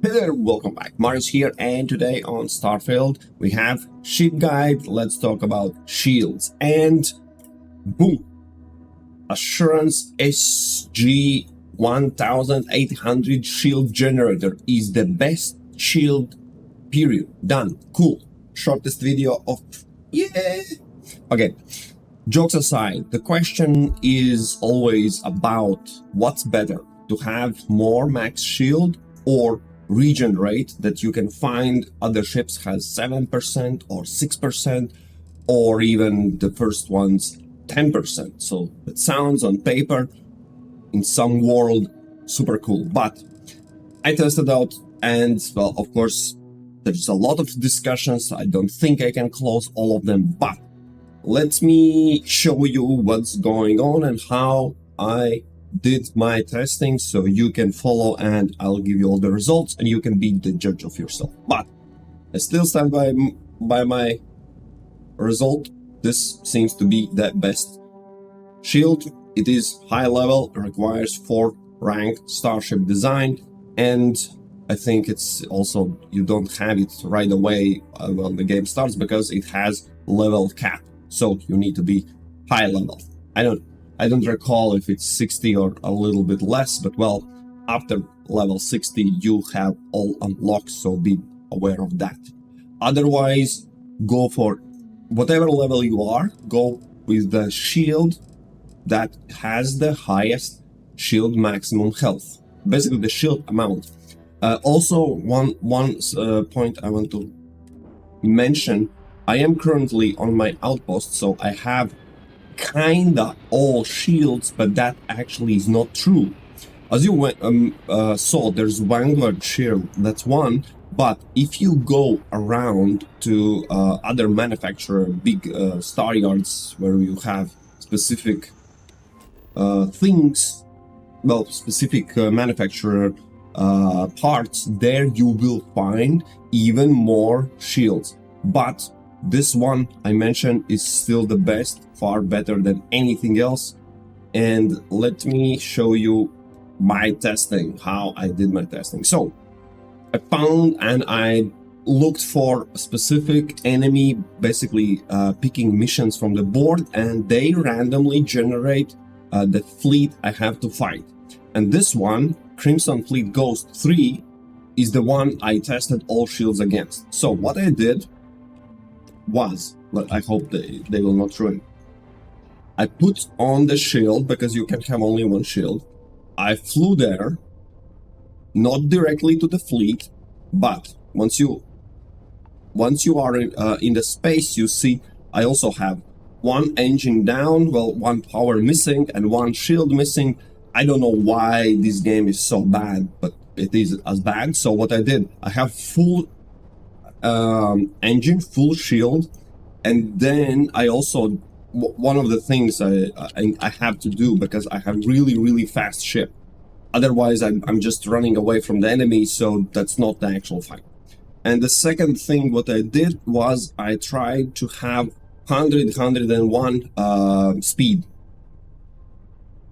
Hey there, welcome back. Marius here, and today on Starfield we have ship guide. Let's talk about shields. And boom! Assurance SG 1800 shield generator is the best shield, period. Done. Cool. Shortest video of... yeah! Okay, jokes aside, the question is always about what's better, to have more max shield or regen rate that you can find other ships has 7% or 6%, or even the first one's 10%. So it sounds on paper, in some world, super cool. But I tested out, and well, of course, there's a lot of discussions. I don't think I can close all of them, but let me show you what's going on and how I did my testing, so you can follow, and I'll give you all the results and you can be the judge of yourself. But I still stand by my result. This seems to be the best shield. It is high level, requires 4 rank Starship Design, and I think it's also, you don't have it right away when the game starts because it has level cap, so you need to be high level. I don't recall if it's 60 or a little bit less, but well, after level 60 you have all unlocked, so be aware of that. Otherwise, go for whatever level you are, go with the shield that has the highest shield maximum health, basically the shield amount. Also, one point I want to mention, I am currently on my outpost, so I have kinda all shields, but that actually is not true. As you saw, there's Vanguard shield, that's one, but if you go around to other manufacturer, big star yards where you have specific things, well, specific manufacturer parts, there you will find even more shields. But this one I mentioned is still the best, far better than anything else. And let me show you my testing, how I did my testing. So I found and I looked for a specific enemy, basically picking missions from the board, and they randomly generate the fleet I have to fight. And this one, Crimson Fleet Ghost 3, is the one I tested all shields against. So what I did was, but I hope they will not ruin. I put on the shield, because you can have only one shield. I flew there, not directly to the fleet, but once you are in the space, you see I also have one engine down, well, one power missing and one shield missing. I don't know why this game is so bad, but it is as bad. So what I did, I have full engine, full shield, and then I also, one of the things I have to do, because I have really fast ship, otherwise I'm just running away from the enemy, so that's not the actual fight. And the second thing what I did was I tried to have 101 speed.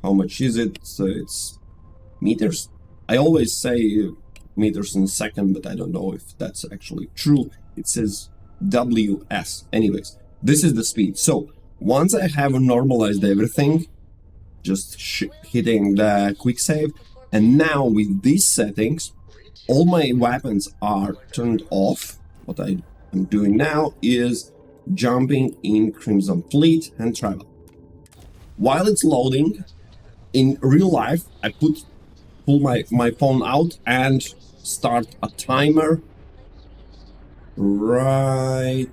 How much is it? So it's meters. I always say meters in a second, but I don't know if that's actually true. It says WS. Anyways, this is the speed. So once I have normalized everything, just hitting the quick save, and now with these settings, all my weapons are turned off. What I am doing now is jumping in Crimson Fleet and travel. While it's loading, in real life, I pull my phone out and start a timer right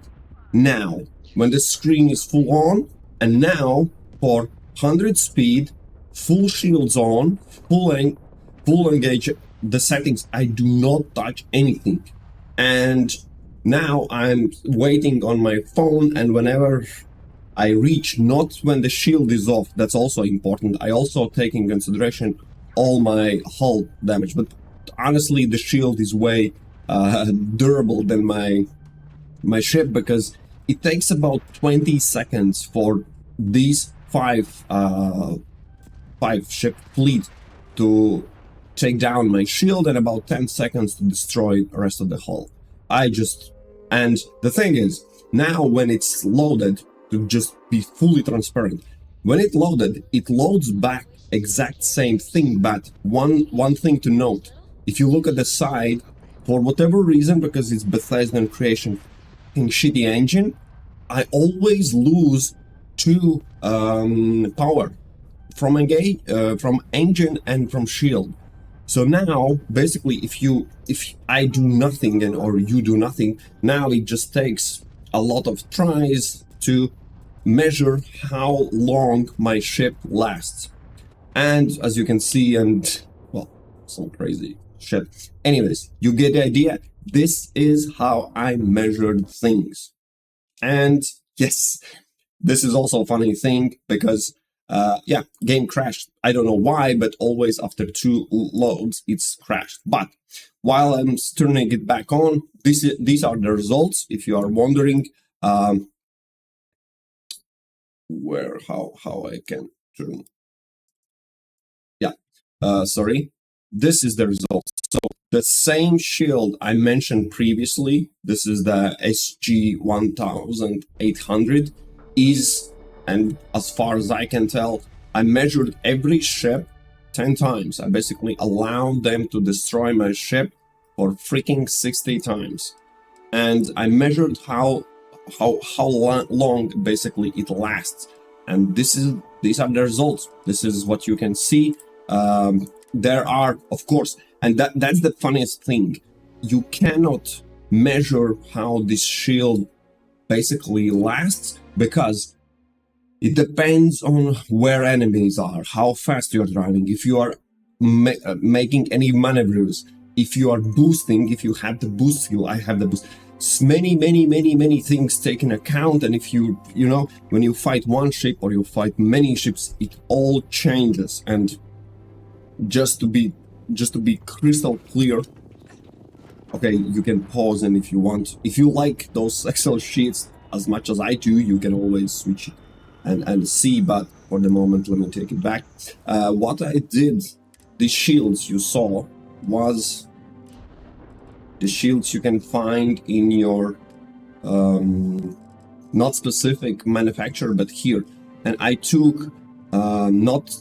now when the screen is full on. And now for 100 speed, full shields on, full engage, the settings, I do not touch anything. And now I'm waiting on my phone, and whenever I reach, not when the shield is off, that's also important, I also take in consideration all my hull damage. But honestly, the shield is way durable than my ship, because it takes about 20 seconds for these five ship fleet to take down my shield and about 10 seconds to destroy the rest of the hull. And the thing is, now when it's loaded, to just be fully transparent, when it loaded, it loads back exact same thing, but one thing to note, if you look at the side, for whatever reason, because it's Bethesda and Creation shitty engine, I always lose 2 power from engine and from shield. So now, basically, if I do nothing or you do nothing, now it just takes a lot of tries to measure how long my ship lasts. And as you can see, and well, some crazy shit. Anyways, you get the idea. This is how I measured things. And yes, this is also a funny thing because yeah, game crashed. I don't know why, but always after 2 loads, it's crashed. But while I'm turning it back on, these are the results. If you are wondering how I can turn, yeah, sorry, this is the results. So the same shield I mentioned previously, this is the SG 1800, is, and as far as I can tell, I measured every ship 10 times. I basically allowed them to destroy my ship for freaking 60 times. And I measured how long basically it lasts. And these are the results. This is what you can see. There are, of course, and that's the funniest thing. You cannot measure how this shield basically lasts because it depends on where enemies are, how fast you're driving, if you are making any maneuvers, if you are boosting, if you have the boost skill, I have the boost. Many things taken account, and if you know, when you fight one ship or you fight many ships, it all changes. And just to be crystal clear, okay, you can pause, and if you want, if you like those Excel sheets as much as I do, you can always switch it and see, but for the moment, let me take it back. What I did, the shields you saw was the shields you can find in your not specific manufacturer, but here. And I took not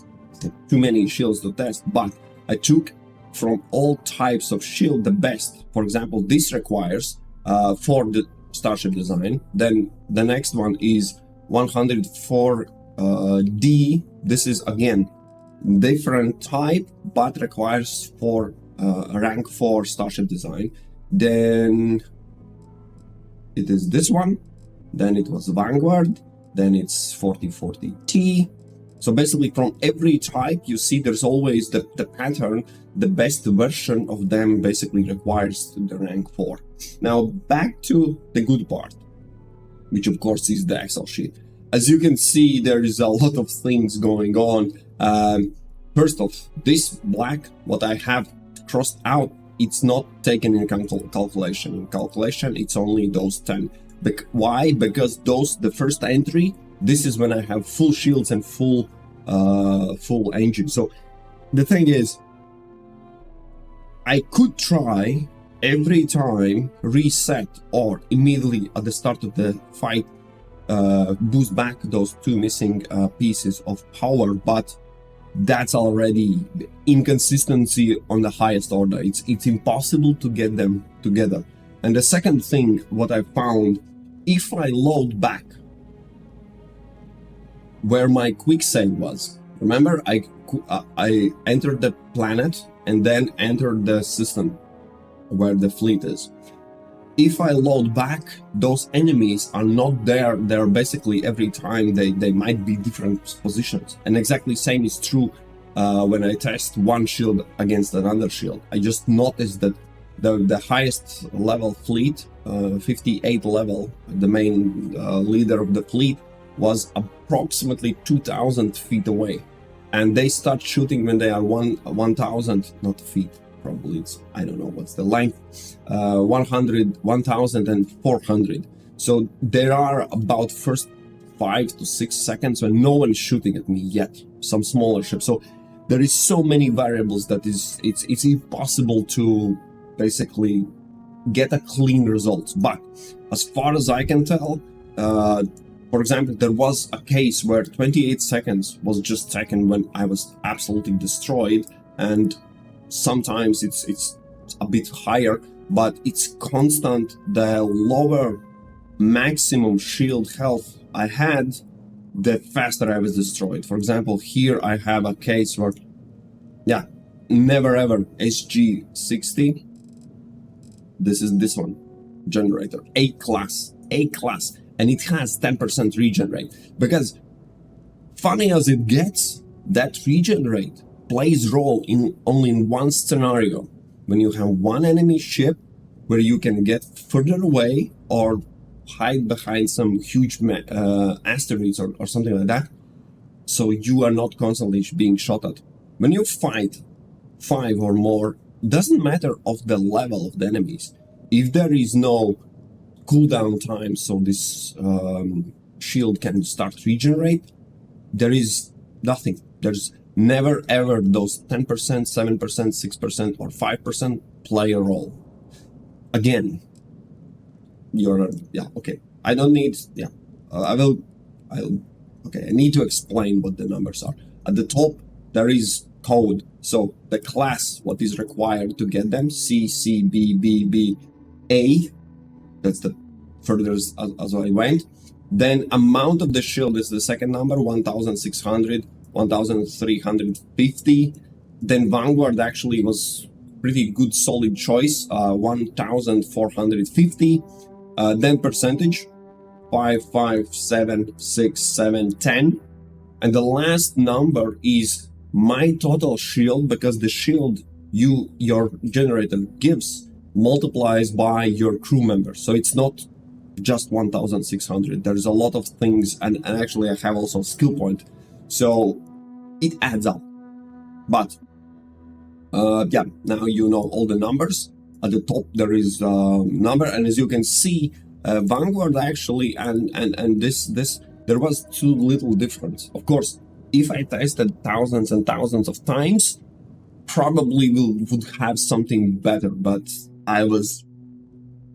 too many shields to test, but I took from all types of shield the best. For example, this requires for the Starship Design. Then the next one is 104D. This is again different type, but requires for rank 4 Starship Design. Then it is this one. Then it was Vanguard. Then it's 4040T. So basically from every type, you see there's always the pattern, the best version of them basically requires the rank 4. Now back to the good part, which of course is the Excel sheet. As you can see, there is a lot of things going on. First off, this black, what I have crossed out, it's not taken in calculation. In calculation, it's only those 10. Why? Because the first entry, this is when I have full shields and full engine. So the thing is, I could try every time reset or immediately at the start of the fight boost back those 2 missing pieces of power, but that's already inconsistency on the highest order. It's impossible to get them together. And the second thing, what I found, if I load back where my quick save was, remember I entered the planet and then entered the system where the fleet is. If I load back, those enemies are not there. They're basically every time they might be different positions. And exactly same is true when I test one shield against another shield. I just noticed that the highest level fleet, 58 level, the main leader of the fleet, was approximately 2,000 feet away. And they start shooting when they are 1,000, not feet. Probably it's, I don't know what's the length, 1,400. So there are about first 5 to 6 seconds when no one's shooting at me yet, some smaller ships. So there is so many variables that it's impossible to basically get a clean result. But as far as I can tell, for example, there was a case where 28 seconds was just taken when I was absolutely destroyed, and sometimes it's a bit higher, but it's constant. The lower maximum shield health I had, the faster I was destroyed. For example, here I have a case where, yeah, never ever SG60. This is this one, generator, A class, and it has 10% regen rate. Because funny as it gets, that regen rate plays role in only in one scenario, when you have one enemy ship where you can get further away or hide behind some huge asteroids or something like that, so you are not constantly being shot at. When you fight 5 or more, doesn't matter of the level of the enemies, if there is no cooldown time, so this shield can start regenerate, there is nothing. There's never ever those 10%, 7%, 6% or 5% play a role. Again, okay, I don't need, I'll okay, I need to explain what the numbers are. At the top there is code, so the class, what is required to get them, C, C, B, B, B, A, that's the further as I went. Then amount of the shield is the second number, 1600, 1350. Then Vanguard actually was pretty good solid choice, 1450. Then percentage, 5, 5, 7, 6, 7, 10. And the last number is my total shield, because the shield your generator gives multiplies by your crew members. So it's not just 1600. There's a lot of things, and actually I have also skill point. So it adds up. But yeah, now you know all the numbers. At the top there is a number, and as you can see, Vanguard actually and this there was too little difference. Of course, if I tested thousands and thousands of times, probably would have something better, but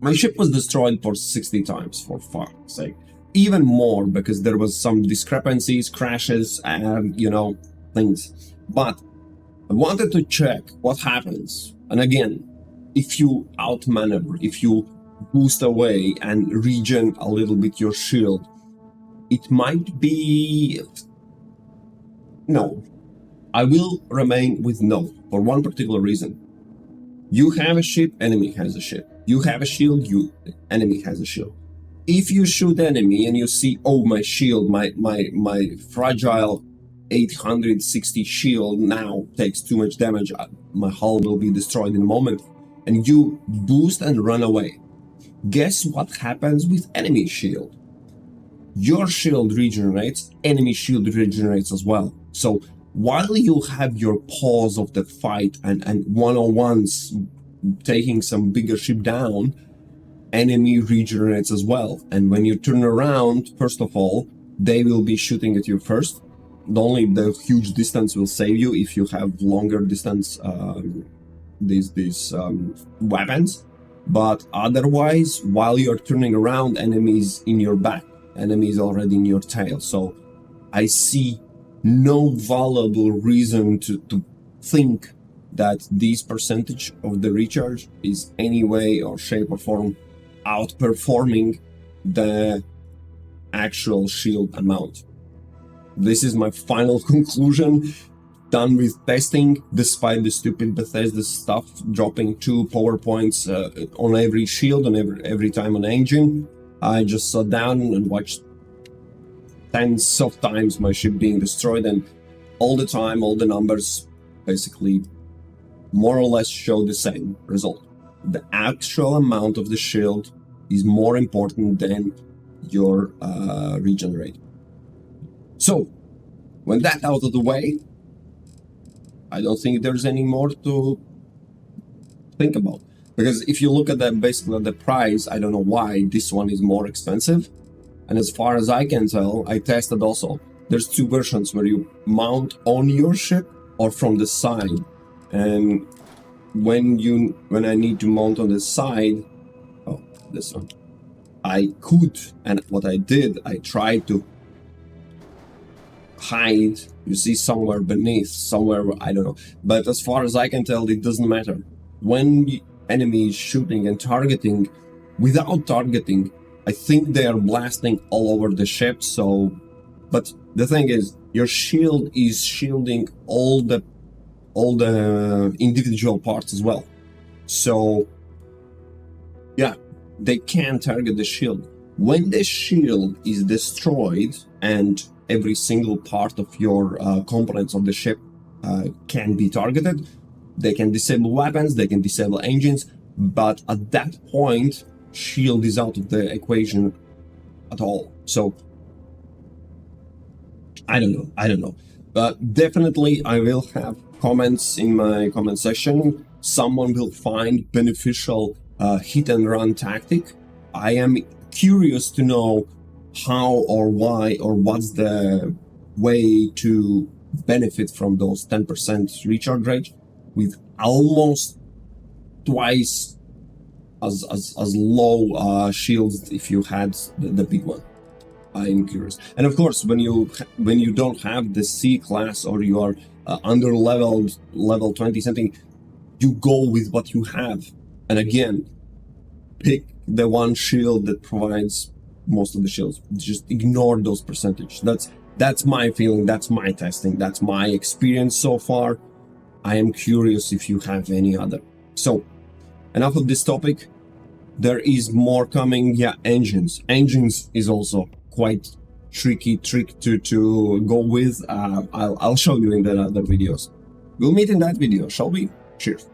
my ship was destroyed for 60 times, for fuck's sake. Even more, because there was some discrepancies, crashes, and things. But I wanted to check what happens. And again, if you outmaneuver, if you boost away and regen a little bit your shield, it might be no. I will remain with no, for one particular reason. You have a ship, enemy has a ship. You have a shield, enemy has a shield. If you shoot enemy and you see, oh, my shield, my fragile 860 shield now takes too much damage, my hull will be destroyed in a moment, and you boost and run away. Guess what happens with enemy shield? Your shield regenerates, enemy shield regenerates as well. So while you have your pause of the fight and one-on-ones taking some bigger ship down, enemy regenerates as well. And when you turn around, first of all, they will be shooting at you first. Only the huge distance will save you if you have longer distance these weapons. But otherwise, while you're turning around, enemies in your back, enemies already in your tail. So I see no valuable reason to think that this percentage of the recharge is any way or shape or form outperforming the actual shield amount. This is my final conclusion, done with testing, despite the stupid Bethesda stuff, dropping 2 power points on every shield, on every time on engine. I just sat down and watched tens of times my ship being destroyed, and all the time, all the numbers basically more or less show the same result. The actual amount of the shield is more important than your regenerate. So, when that out of the way, I don't think there's any more to think about. Because if you look at basically the price, I don't know why this one is more expensive. And as far as I can tell, I tested also, there's 2 versions where you mount on your ship or from the side. And when I need to mount on the side, oh, this one, I could, and what I did, I tried to hide, you see, somewhere beneath, somewhere, I don't know. But as far as I can tell, it doesn't matter. When the enemy is shooting and targeting, without targeting, I think they are blasting all over the ship. So, but the thing is, your shield is shielding all the individual parts as well. So yeah, they can target the shield. When the shield is destroyed and every single part of your components of the ship can be targeted, they can disable weapons, they can disable engines, but at that point, shield is out of the equation at all. So I don't know. But definitely I will have comments in my comment section. Someone will find beneficial hit and run tactic. I am curious to know how or why or what's the way to benefit from those 10% recharge rate with almost twice as low shields if you had the big one. I'm curious. And of course, when you don't have the C class or you are under level 20 something, you go with what you have. And again, pick the one shield that provides most of the shields. Just ignore those percentage. That's my feeling, that's my testing, that's my experience so far. I am curious if you have any other. So, enough of this topic. There is more coming. Yeah, engines. Engines is also quite tricky trick to go with. I'll show you in the other videos. We'll meet in that video, shall we? Cheers.